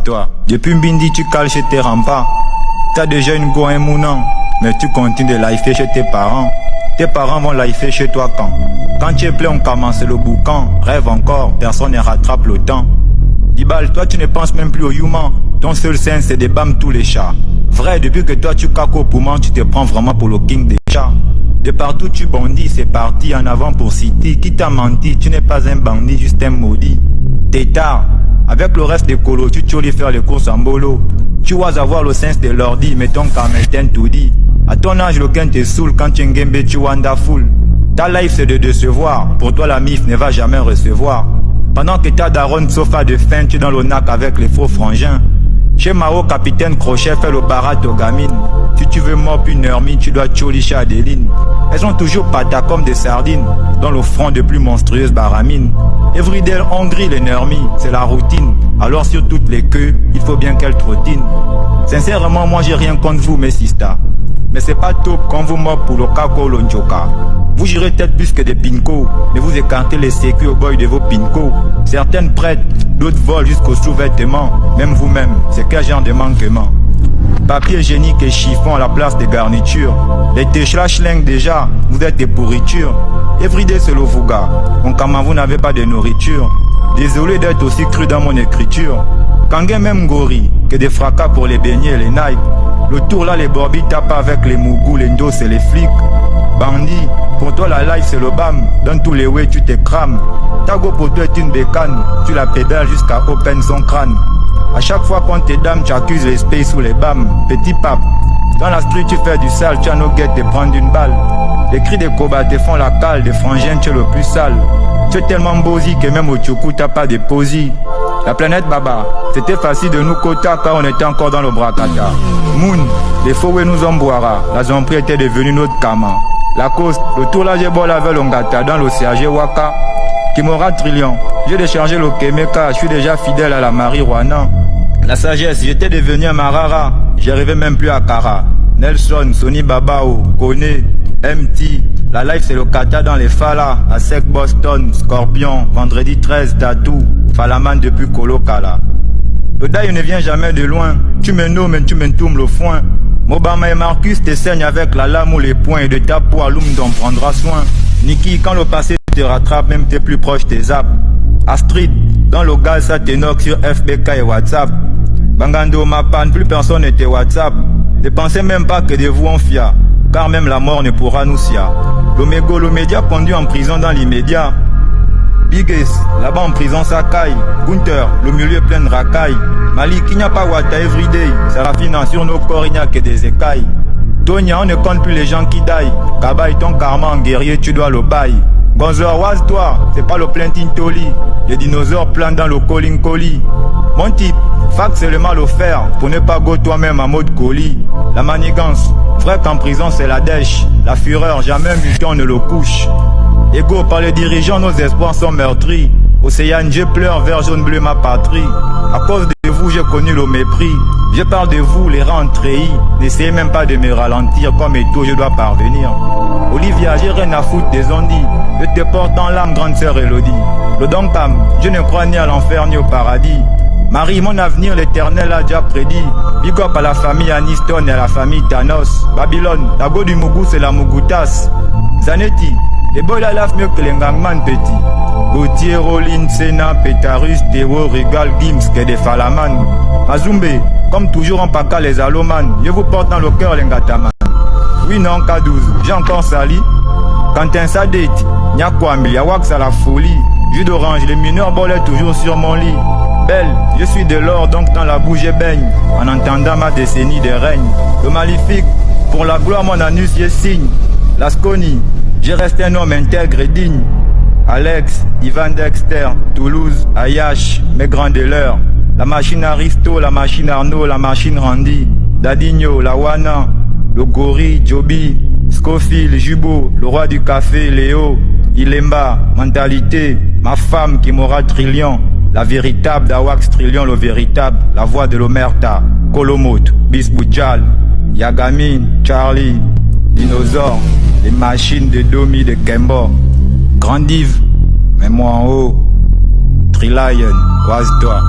toi. Depuis Mbindi, tu cales chez tes remparts. T'as déjà une go un mounant, mais tu continues de lifer chez tes parents. Tes parents vont lifer chez toi quand? Quand tu es plein, on commence le boucan. Rêve encore, personne ne rattrape le temps. Dibal, toi tu ne penses même plus au humain. Ton seul sens c'est des bams tous les chats. Vrai, depuis que toi tu caques au poumon, tu te prends vraiment pour le king des chats. De partout tu bondis, c'est parti en avant pour City. Qui t'a menti, tu n'es pas un bandit, juste un maudit. T'es tard, avec le reste des colos, tu cholis faire les courses en bolo. Tu vas avoir le sens de l'ordi, mais ton camelten tout dit. À ton âge, le ken te saoule, quand tu es ngembe, tu wonderful. Ta life c'est de décevoir, pour toi la mif ne va jamais recevoir. Pendant que ta daronne sofa de faim, tu es dans le nac avec les faux frangins. Chez Mao, capitaine Crochet fait le barat aux gamines. Si tu veux mop une hermine, tu dois choli chez Adeline. Elles ont toujours pata comme des sardines, dans le front de plus monstrueuses baramines. Everyday Hongrie les nermis, c'est la routine. Alors sur toutes les queues, il faut bien qu'elles trottinent. Sincèrement, moi j'ai rien contre vous mes sistas. Mais c'est pas top quand vous mop pour le kako l'onjoka. Vous girez peut-être plus que des pinko, mais vous écartez les sécu au boy de vos pinko. Certaines prêtent, d'autres volent jusqu'au sous-vêtements. Même vous-même, c'est quel genre de manquement? Papier hygiénique et chiffon à la place des garnitures. Les téchlachling déjà, vous êtes des pourritures. Everyday c'est le fouga, mon comment vous n'avez pas de nourriture. Désolé d'être aussi cru dans mon écriture. Kangé même gori, que des fracas pour les beignets et les Nike. Le tour là les Bobby tapent avec les mougous, les ndos et les flics. Bandit, pour toi la life c'est le bam. Dans tous les ways tu te crames. Ta go pour toi est une bécane. Tu la pédales jusqu'à open son crâne. A chaque fois qu'on te dame, tu accuses les space ou les bams. Petit pape, dans la street tu fais du sale. Tu as no guettes de prendre une balle. Les cris des cobas te font la cale. Des frangins tu es le plus sale. Tu es tellement bozy que même au tchoukou t'as pas de posi. La planète Baba, c'était facile de nous quota quand on était encore dans le bracata. Moon, les faux nous en boira. La zombie était devenue notre kama. La Coste, le tour là j'ai boit avec l'ongata dans l'océan Waka. Kimora Trillion, j'ai déchargé le Kemeka, je suis déjà fidèle à la marijuana. La sagesse, j'étais devenu un marara, j'arrivais même plus à Kara. Nelson, Sony Babao, Kone, MT, la life c'est le kata dans les falas. À Sec Boston, Scorpion, vendredi 13, Tatou, Falaman depuis Kolokala. Le daï ne vient jamais de loin, tu me nommes et tu me tourmes le foin. Mobama et Marcus te saignent avec la lame ou les poings et de ta peau à l'oum d'en prendra soin. Niki, quand le passé te rattrape, même t'es plus proche tes zappes. Astrid, dans le gaz ça t'énoque sur FBK et WhatsApp. Bangando Mapan, plus personne n'était WhatsApp. Ne pensez même pas que de vous on fia, car même la mort ne pourra nous sia. L'Omégo, le média pendu en prison dans l'immédiat. Biggest, là-bas en prison ça caille. Gunther, le milieu plein de racailles. Malik, il n'y a pas Wata everyday. Sarafina, sur nos corps il n'y a que des écailles. Tonya, on ne compte plus les gens qui daillent. Kabaï, ton karma en guerrier, tu dois le bail. Gonzor, oise-toi, c'est pas le plein Tintoli. Les dinosaures planent dans le calling colis. Mon type, fac c'est le mal offert. Pour ne pas go toi-même en mode colis. La manigance, vrai qu'en prison c'est la dèche. La fureur, jamais mutant ne le couche. Ego par les dirigeants, nos espoirs sont meurtris. Océane, je pleure, vert, jaune, bleu, ma patrie. À cause de vous, j'ai connu le mépris. Je parle de vous, les rangs trahis. N'essayez même pas de me ralentir, comme Eto, je dois parvenir. Olivia, j'ai rien à foutre des ondis. Je te porte en l'âme, grande sœur Elodie. Le Donkam, je ne crois ni à l'enfer ni au paradis. Marie, mon avenir, l'éternel a déjà prédit. Big up à la famille Aniston et à la famille Thanos. Babylone, la go du Mougou, c'est la Mougoutas. Zanetti, les boys la lavent mieux que les gangman petits. Gauthier, Rollin, Sena, Pétarus, Théo, Régal, Gims, que des Falaman. Mazumbe, comme toujours en Paka les Aloman. Je vous porte dans le cœur les Ngataman. Oui non, K12, j'ai encore sali. Quentin Sadet, Nyakwambi, Yawax à la folie. Jus d'orange, les mineurs volaient toujours sur mon lit. Belle, je suis de l'or, donc dans la bouche je baigne. En entendant ma décennie de règne. Le maléfique, pour la gloire mon anus je signe. Lasconi, j'ai resté un homme intègre et digne. Alex, Ivan Dexter, Toulouse, Ayash, mes grands de l'heure. La machine Aristo, la machine Arnaud, la machine Randy. Dadinho, la Wana, le Gori, Joby, Scofield, Jubo, le roi du café, Léo, Ilemba, Mentalité, ma femme qui m'aura Trillion. La véritable d'Awax Trillion, le véritable, la voix de l'Omerta, Kolomot, Bisboudjal, Yagamine, Charlie, Dinosaure, les machines de Domi de Kembo. Grand Div, mets-moi en haut. Trilion, oise-toi.